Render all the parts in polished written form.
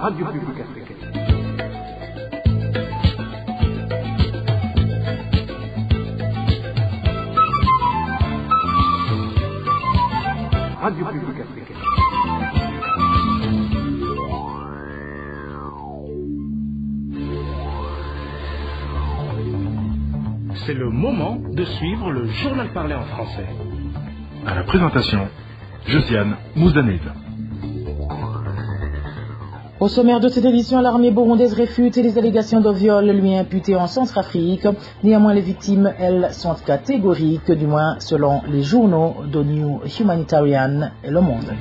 Radio Publique Africaine. Radio Publique Africaine. C'est le moment de suivre le journal parlé en français. À la présentation, Josiane Mouzdanez. Au sommaire de cette édition, l'armée burundaise réfute les allégations de viol lui imputées en Centrafrique. Néanmoins, les victimes, elles, sont catégoriques, du moins selon les journaux de New Humanitarian et Le Monde.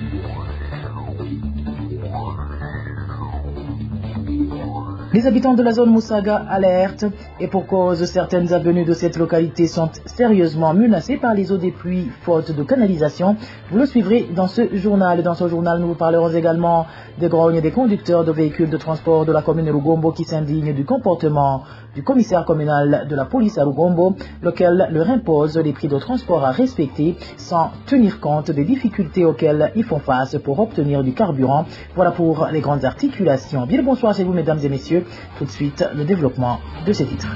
Les habitants de la zone Moussaga alertent, et pour cause, certaines avenues de cette localité sont sérieusement menacées par les eaux des pluies, faute de canalisation. Vous le suivrez dans ce journal. Dans ce journal, nous vous parlerons également des grognes des conducteurs de véhicules de transport de la commune de Rugombo qui s'indignent du comportement du commissaire communal de la police à Rugombo, lequel leur impose les prix de transport à respecter sans tenir compte des difficultés auxquelles ils font face pour obtenir du carburant. Voilà pour les grandes articulations. Bien le bonsoir chez vous, mesdames et messieurs. Tout de suite, le développement de ces titres.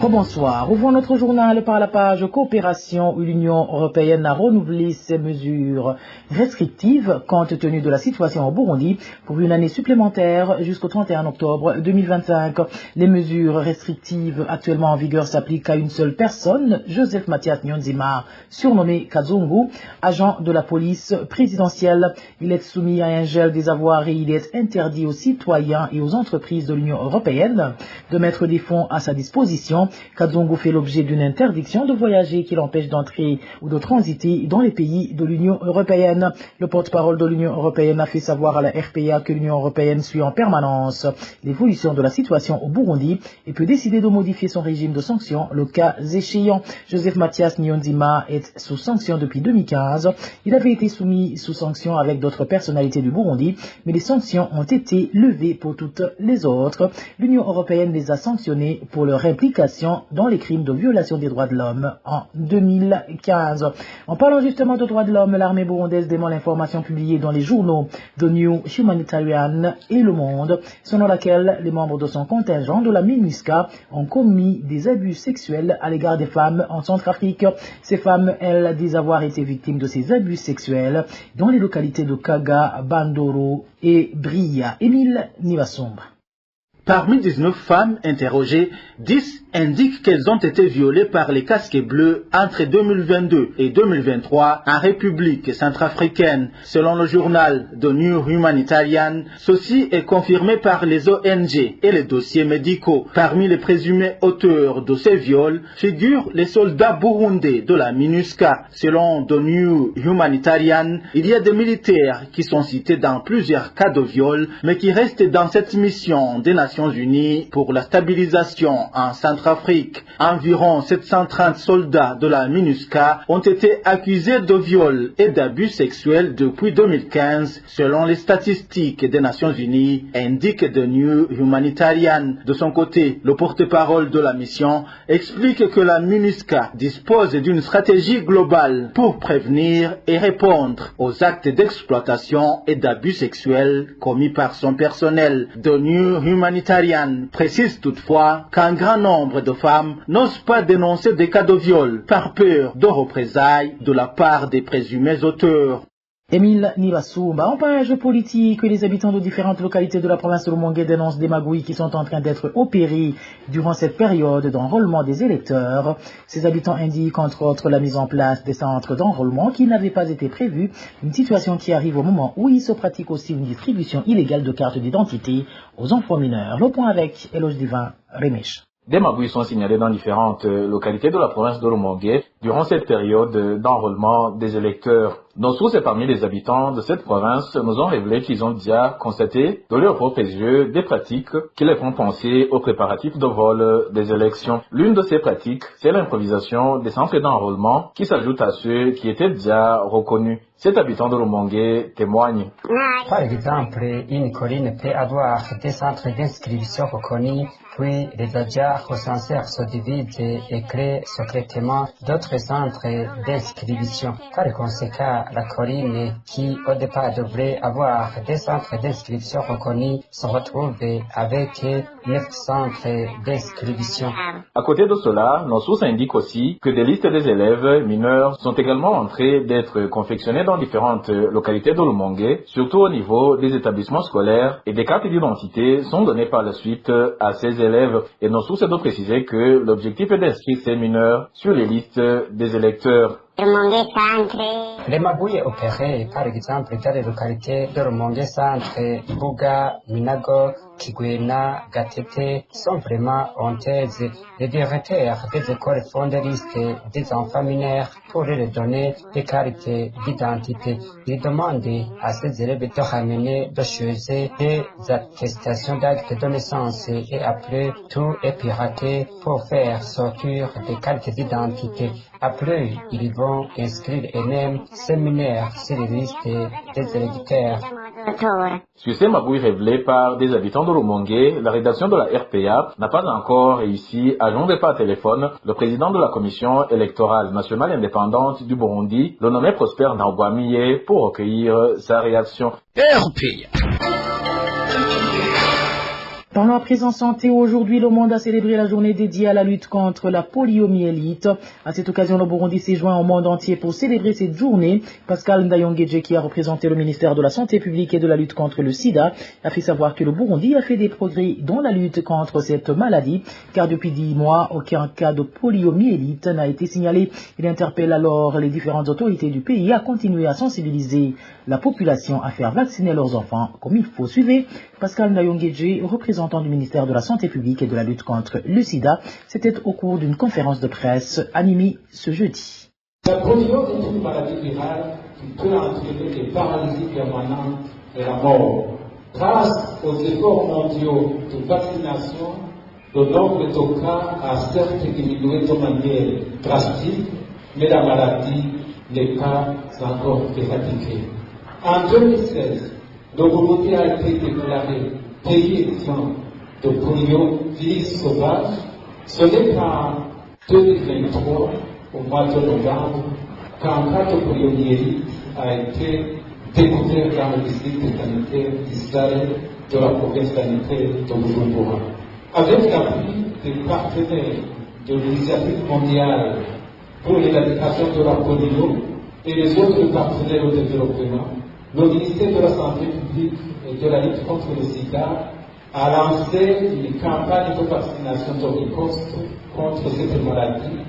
Bonsoir. Ouvrons notre journal par la page coopération où l'Union européenne a renouvelé ses mesures restrictives compte tenu de la situation au Burundi pour une année supplémentaire jusqu'au 31 octobre 2025. Les mesures restrictives actuellement en vigueur s'appliquent à une seule personne, Joseph Mathias Nyonzima, surnommé Kazungu, agent de la police présidentielle. Il est soumis à un gel des avoirs et il est interdit aux citoyens et aux entreprises de l'Union européenne de mettre des fonds à sa disposition. Kazungu fait l'objet d'une interdiction de voyager qui l'empêche d'entrer ou de transiter dans les pays de l'Union européenne. Le porte-parole de l'Union européenne a fait savoir à la RPA que l'Union européenne suit en permanence l'évolution de la situation au Burundi et peut décider de modifier son régime de sanctions le cas échéant. Joseph Mathias Nyonzima est sous sanction depuis 2015. Il avait été soumis sous sanction avec d'autres personnalités du Burundi, mais les sanctions ont été levées pour toutes les autres. L'Union européenne les a sanctionnés pour leur implication dans les crimes de violation des droits de l'homme en 2015. En parlant justement de droits de l'homme, l'armée burundaise dément l'information publiée dans les journaux de New Humanitarian et Le Monde, selon laquelle les membres de son contingent de la MINUSCA ont commis des abus sexuels à l'égard des femmes en Centrafrique. Ces femmes, elles, disent avoir été victimes de ces abus sexuels dans les localités de Kaga, Bandoro et Bria. Émile Nivasomba. Parmi 19 femmes interrogées, 10 indiquent qu'elles ont été violées par les casques bleus entre 2022 et 2023 en République centrafricaine. Selon le journal de New Humanitarian, ceci est confirmé par les ONG et les dossiers médicaux. Parmi les présumés auteurs de ces viols figurent les soldats burundais de la MINUSCA. Selon The New Humanitarian, il y a des militaires qui sont cités dans plusieurs cas de viol, mais qui restent dans cette mission des Nations Unies pour la stabilisation en Centrafrique. Environ 730 soldats de la MINUSCA ont été accusés de viol et d'abus sexuels depuis 2015, selon les statistiques des Nations Unies, indique The New Humanitarian. De son côté, le porte-parole de la mission explique que la MINUSCA dispose d'une stratégie globale pour prévenir et répondre aux actes d'exploitation et d'abus sexuels commis par son personnel. The New Humanitarian précise toutefois qu'un grand nombre de femmes n'osent pas dénoncer des cas de viol par peur de représailles de la part des présumés auteurs. Émile Nivasumba. En page politique, les habitants de différentes localités de la province de Rumongue dénoncent des magouilles qui sont en train d'être opérées durant cette période d'enrôlement des électeurs. Ces habitants indiquent entre autres la mise en place des centres d'enrôlement qui n'avaient pas été prévus, une situation qui arrive au moment où il se pratique aussi une distribution illégale de cartes d'identité aux enfants mineurs. Le point avec Eloge Divin Remèche. Des magouilles sont signalées dans différentes localités de la province de Rumongue durant cette période d'enrôlement des électeurs. Nos sources et parmi les habitants de cette province nous ont révélé qu'ils ont déjà constaté de leurs propres yeux des pratiques qui les font penser aux préparatifs de vol des élections. L'une de ces pratiques, c'est l'improvisation des centres d'enrôlement qui s'ajoutent à ceux qui étaient déjà reconnus. Cet habitant de Rumongue témoigne. Par exemple, une colline peut avoir des centres d'inscription reconnus, puis les agents recenseurs se divident et créent secrètement d'autres centres d'inscription. Par conséquent, la colline, qui au départ devrait avoir des centres d'inscription reconnus, se retrouve avec 9 centres d'inscription. À côté de cela, nos sources indiquent aussi que des listes des élèves mineurs sont également en train d'être confectionnées dans différentes localités de Rumongue, surtout au niveau des établissements scolaires, et des cartes d'identité sont données par la suite à ces élèves. Et nos sources ont précisé que l'objectif est d'inscrire ces mineurs sur les listes des électeurs. Les magouilles opérées, par exemple, dans les localités de Rumongue Centre, Buga, Minago, Kigwena, Gatete, sont vraiment honteuses. Les directeurs des écoles font des listes des enfants mineurs pour leur donner des cartes d'identité. Ils demandent à ces élèves de ramener des choses, des attestations d'actes de naissance, et après, tout est piraté pour faire sortir des cartes d'identité. Après, ils vont inscrire eux-mêmes ces mineurs sur les listes des électeurs. Sur ces magouilles révélées par des habitants de Rumongue, la rédaction de la RPA n'a pas encore réussi à joindre par téléphone le président de la Commission électorale nationale indépendante du Burundi, le nommé Prosper Ntagwamiye, pour recueillir sa réaction. Dans la présence santé, aujourd'hui, le monde a célébré la journée dédiée à la lutte contre la poliomyélite. À cette occasion, le Burundi s'est joint au monde entier pour célébrer cette journée. Pascal Ndayongeje, qui a représenté le ministère de la Santé publique et de la lutte contre le sida, a fait savoir que le Burundi a fait des progrès dans la lutte contre cette maladie, car depuis 10 mois, aucun cas de poliomyélite n'a été signalé. Il interpelle alors les différentes autorités du pays à continuer à sensibiliser la population à faire vacciner leurs enfants comme il faut. Suivez Pascal Ndayongeje, représentant du ministère de la Santé publique et de la lutte contre le sida. C'était au cours d'une conférence de presse animée ce jeudi. La polio est une maladie virale qui peut entraîner des paralysies permanentes et la mort. Grâce aux efforts mondiaux de vaccination, le nombre de cas a certes diminué de manière drastique, mais la maladie n'est pas encore éradiquée. En 2016, le Burundi a été déclaré pays exempt de poliovirus sauvage. Ce n'est qu'en 2023, au mois de novembre, qu'un cas de poliomyélite a été découvert dans le district sanitaire d'Israël de la province sanitaire de Bujumbura. Avec l'appui des partenaires de l'initiative mondiale pour l'éradication de la polio et les autres partenaires au développement, le ministère de la Santé publique et de la lutte contre le sida a lancé une campagne de vaccination de riposte contre cette maladie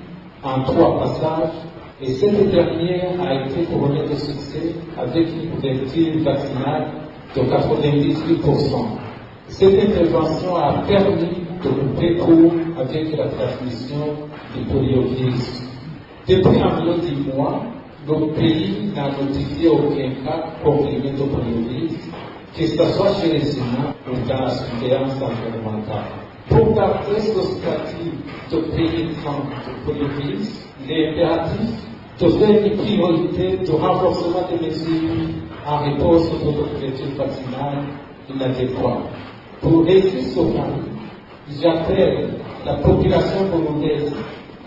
en 3 passages, et cette dernière a été couronnée de succès avec une couverture vaccinale de 98%. Cette intervention a permis de couper court avec la transmission du poliovirus. Depuis environ 10 mois, le pays n'a notifié aucun cas confirmé de poliovirus, que ce soit chez les humains ou dans la surveillance environnementale. Pour garder ce statut de pays sans poliovirus, il est impératif de faire une priorité de renforcement des mesures en réponse aux couvertures vaccinales inadéquates. Pour réussir ce point, j'appelle la population burundaise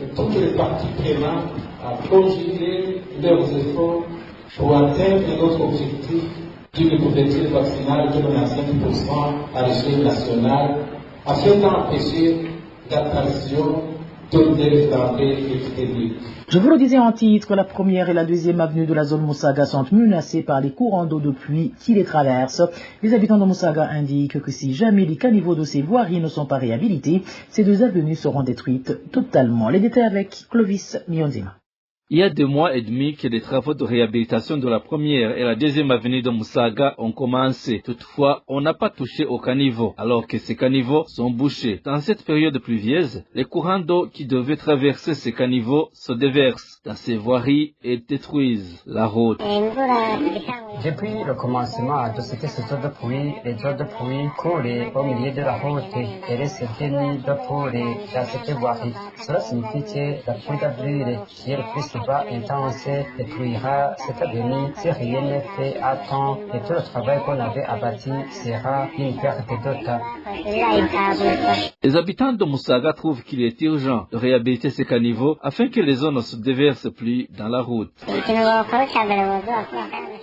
et toutes les parties prenantes à conjuguer leurs efforts pour atteindre notre objectif d'une couverture vaccinale de 95% à l'échelle nationale, afin d'empêcher l'apparition de nouvelles flambées épidémiques. Je vous le disais en titre, la première et la deuxième avenue de la zone Musaga sont menacées par les courants d'eau de pluie qui les traversent. Les habitants de Musaga indiquent que si jamais les caniveaux de ces voiries ne sont pas réhabilités, ces 2 avenues seront détruites totalement. Les détails avec Clovis Mionzima. Il y a 2 mois et demi que les travaux de réhabilitation de la première et la deuxième avenue de Musaga ont commencé. Toutefois, on n'a pas touché au caniveau, alors que ces caniveaux sont bouchés. Dans cette période pluvieuse, les courants d'eau qui devaient traverser ces caniveaux se déversent dans ces voiries et détruisent la route. Depuis le commencement de cette saison de pluie, les eaux de pluie coulent au milieu de la route et restent dénues de poules dans cette voirie. Cela signifie que la pluie d'avril, qui est le plus souvent intense, détruira cette avenue si rien n'est fait à temps et tout le travail qu'on avait abattu sera une perte de temps. Les habitants de Musaga trouvent qu'il est urgent de réhabiliter ces caniveaux afin que les eaux ne se déversent plus dans la route.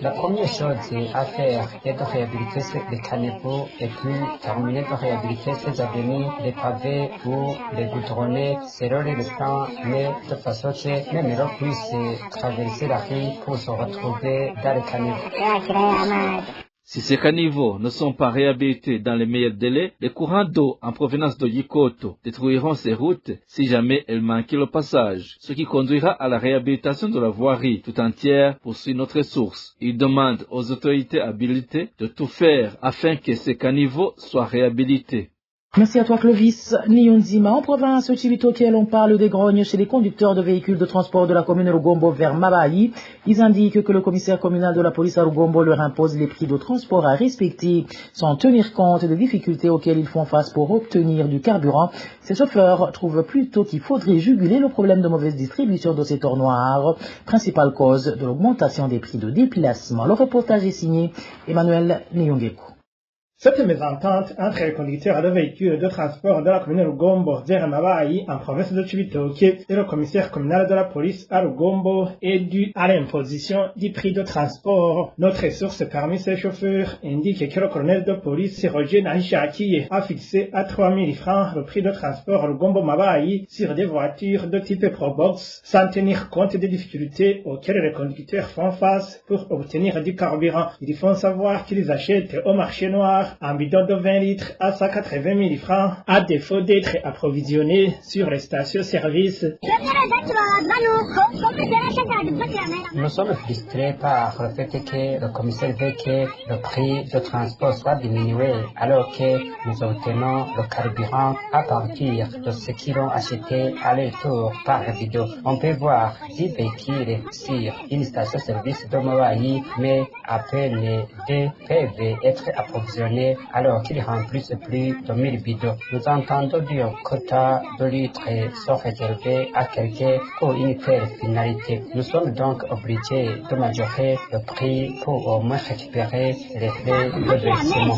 La première chose à faire est de réhabiliter les caniveaux et puis terminer de réhabiliter ces avenues, les pavés ou les goudronnets selon les plans, mais de façon que même l'eau puisse traverser la rue pour se retrouver dans les caniveaux. Si ces caniveaux ne sont pas réhabilités dans les meilleurs délais, les courants d'eau en provenance de Yikoto détruiront ces routes si jamais elles manquent le passage, ce qui conduira à la réhabilitation de la voirie tout entière, poursuit notre source. Il demande aux autorités habilitées de tout faire afin que ces caniveaux soient réhabilités. Merci à toi Clovis. Niyonzima, en province Chibitoke, on parle des grognes chez les conducteurs de véhicules de transport de la commune Rugombo vers Mabayi. Ils indiquent que le commissaire communal de la police à Rugombo leur impose les prix de transport à respecter sans tenir compte des difficultés auxquelles ils font face pour obtenir du carburant. Ces chauffeurs trouvent plutôt qu'il faudrait juguler le problème de mauvaise distribution de ces torts noirs, principale cause de l'augmentation des prix de déplacement. Le reportage est signé Emmanuel Niyongeko. Cette mésentente entre les conducteurs de véhicules de transport de la commune Rugombo vers Mabayi en province de Chibitoke et le commissaire communal de la police à Rugombo est due à l'imposition du prix de transport. Notre source parmi ces chauffeurs indique que le colonel de police Roger Nahishaki a fixé à 3 000 francs le prix de transport Rugombo-Mabayi sur des voitures de type Probox, sans tenir compte des difficultés auxquelles les conducteurs font face pour obtenir du carburant. Ils font savoir qu'ils achètent au marché noir un bidon de 20 litres à 180 000 francs, à défaut d'être approvisionné sur les stations-service. Nous sommes frustrés par le fait que le commissaire veut que le prix de transport soit diminué, alors que nous obtenons le carburant à partir de ce qu'ils ont acheté à leur tour par vidéo. On peut voir 10 véhicules sur une station-service de Mabayi, mais à peine 2 peuvent être approvisionnés alors qu'ils remplissent plus de 1000 bidons. Nous entendons dire quota de litres sont réservés à quelqu'un pour une telle finalité. Nous sommes donc obligés de majorer le prix pour au moins récupérer les frais de versement.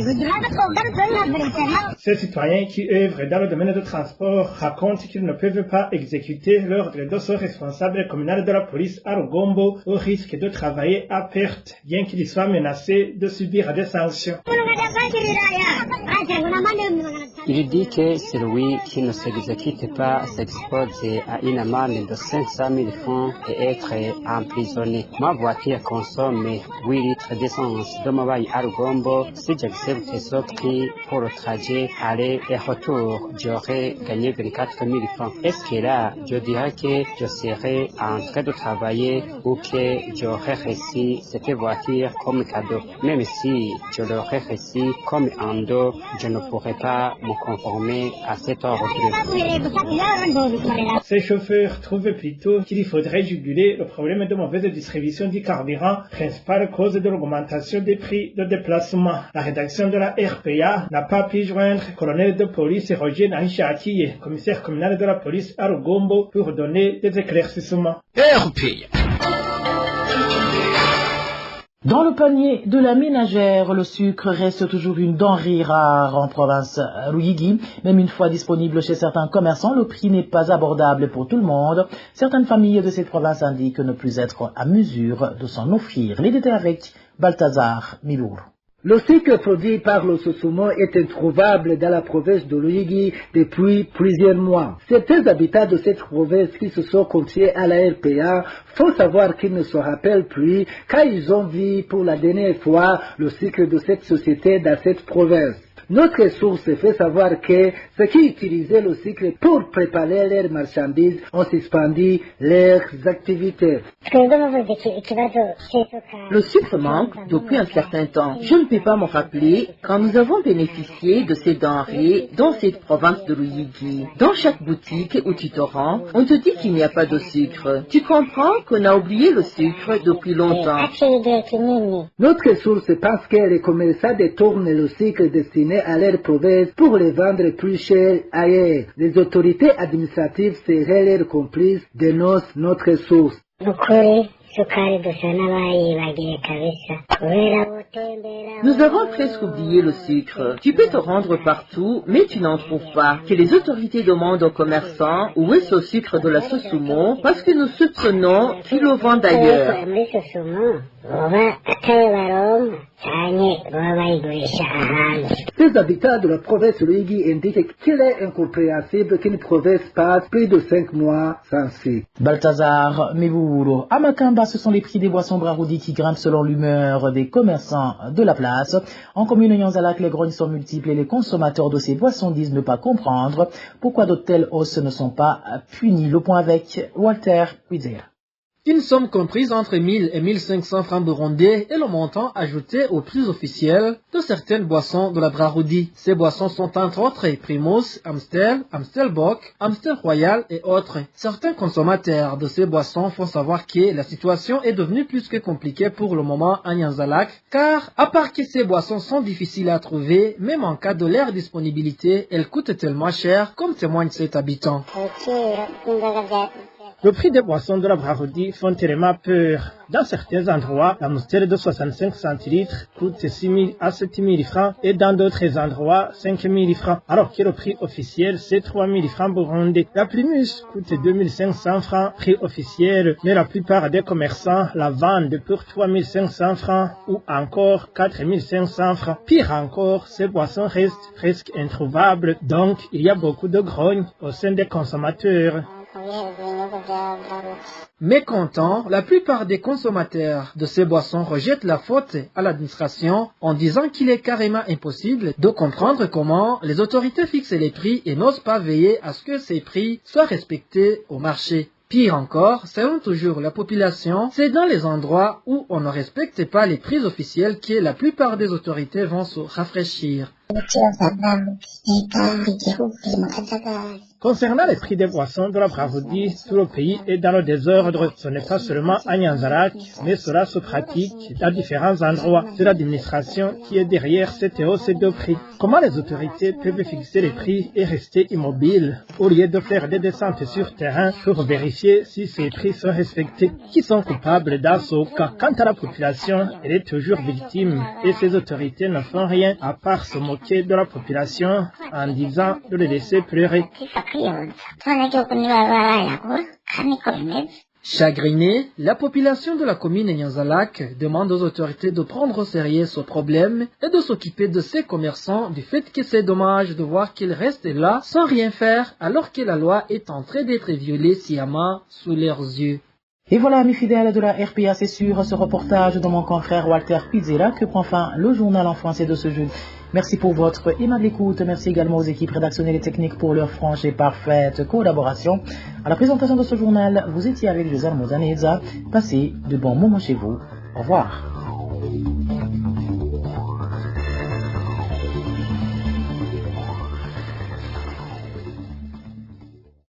Ces citoyens qui œuvrent dans le domaine de transport racontent qu'ils ne peuvent pas exécuter l'ordre de ce responsable communal de la police à Rugombo au risque de travailler à perte, bien qu'ils soient menacés de subir des sanctions. Il dit que celui qui ne s'exécute pas s'expose à une amende de 500 000 francs et être emprisonné. Ma voiture consomme 8 litres d'essence de Mabayi à Rugombo. Si j'accepte ce prix pour le trajet aller et retour, j'aurais gagné 24 000 francs. Est-ce que là, je dirais que je serais en train de travailler ou que j'aurais reçu cette voiture comme cadeau? Même si je l'aurais reçu comme un dos, je ne pourrais pas me conformer à cet ordre. Ces chauffeurs trouvent plutôt qu'il faudrait juguler le problème de mauvaise distribution du carburant, principale cause de l'augmentation des prix de déplacement. La rédaction de la RPA n'a pas pu joindre le colonel de police Roger Nahishaki, commissaire communal de la police à Rugombo, pour donner des éclaircissements. Dans le panier de la ménagère, le sucre reste toujours une denrée rare en province Ruyigi. Même une fois disponible chez certains commerçants, le prix n'est pas abordable pour tout le monde. Certaines familles de cette province indiquent ne plus être à mesure de s'en offrir. Les détails avec Balthazar Milour. Le sucre produit par le Sosumo est introuvable dans la province de Ruyigi depuis plusieurs mois. Certains habitants de cette province qui se sont confiés à la RPA font savoir qu'ils ne se rappellent plus quand ils ont vu pour la dernière fois le sucre de cette société dans cette province. Notre source fait savoir que ceux qui utilisaient le sucre pour préparer leurs marchandises ont suspendu leurs activités. Le sucre manque depuis un certain temps. Je ne peux pas me rappeler quand nous avons bénéficié de ces denrées dans cette province de Ruyigi. Dans chaque boutique où tu te rends, on te dit qu'il n'y a pas de sucre. Tu comprends qu'on a oublié le sucre depuis longtemps. Notre source pense que les commerçants détournent le sucre destiné à leur province pour le vendre plus cher ailleurs. Les autorités administratives seraient leurs complices, dénonce notre source. Nous avons presque oublié le sucre. Tu peux te rendre partout, mais tu n'en trouves pas. Que les autorités demandent aux commerçants où est ce sucre de la Sosumo parce que nous soupçonnons qu'ils le vendent ailleurs. Les habitants de la province de Ruyigi indiquent qu'il est incompréhensible qu'une province passe plus de 5 mois sans sucre. Balthazar Mebouro. À Makamba, ce sont les prix des boissons Braroudi qui grimpent selon l'humeur des commerçants de la place. En commune Nyanzalak, les grognes sont multiples et les consommateurs de ces boissons disent ne pas comprendre pourquoi de telles hausses ne sont pas punies. Le point avec Walter Pizzer. Une somme comprise entre 1000 et 1500 francs burundais est le montant ajouté au prix officiel de certaines boissons de la Braroudi. Ces boissons sont entre autres Primus, Amstel, Amstel Bock, Amstel Royal et autres. Certains consommateurs de ces boissons font savoir que la situation est devenue plus que compliquée pour le moment à Nyanzalak, car à part que ces boissons sont difficiles à trouver, même en cas de leur disponibilité, elles coûtent tellement cher, comme témoigne cet habitant. Le prix des boissons de la Braroudi font tellement peur. Dans certains endroits, la Amstel de 65 centilitres coûte 6 000 à 7 000 francs et dans d'autres endroits 5 000 francs, alors que le prix officiel c'est 3 000 francs burundais. La Primus coûte 2 500 francs, prix officiel, mais la plupart des commerçants la vendent pour 3 500 francs ou encore 4 500 francs. Pire encore, ces boissons restent presque introuvables, donc il y a beaucoup de grogne au sein des consommateurs. Mécontents, la plupart des consommateurs de ces boissons rejettent la faute à l'administration en disant qu'il est carrément impossible de comprendre comment les autorités fixent les prix et n'osent pas veiller à ce que ces prix soient respectés au marché. Pire encore, selon toujours la population, c'est dans les endroits où on ne respecte pas les prix officiels que la plupart des autorités vont se rafraîchir. Concernant les prix des boissons de la Braroudi, tout le pays est dans le désordre. Ce n'est pas seulement à Nyanzalak, mais cela se pratique dans différents endroits. C'est l'administration qui est derrière cette hausse de prix. Comment les autorités peuvent fixer les prix et rester immobiles au lieu de faire des descentes sur terrain pour vérifier si ces prix sont respectés? Qui sont coupables dans ce cas? Quant à la population, elle est toujours victime et ces autorités ne font rien à part se moquer de la population en disant de les laisser pleurer. Chagrinée, la population de la commune Nyanzalak demande aux autorités de prendre au sérieux ce problème et de s'occuper de ces commerçants du fait que c'est dommage de voir qu'ils restent là sans rien faire alors que la loi est en train d'être violée sciemment sous leurs yeux. Et voilà, mes fidèles de la RPA, c'est sur ce reportage de mon confrère Walter Pizzera que prend fin le journal en français de ce jeudi. Merci pour votre aimable écoute. Merci également aux équipes rédactionnelles et techniques pour leur franche et parfaite collaboration. À la présentation de ce journal, vous étiez avec Josiane Muzaneza. Passez de bons moments chez vous. Au revoir.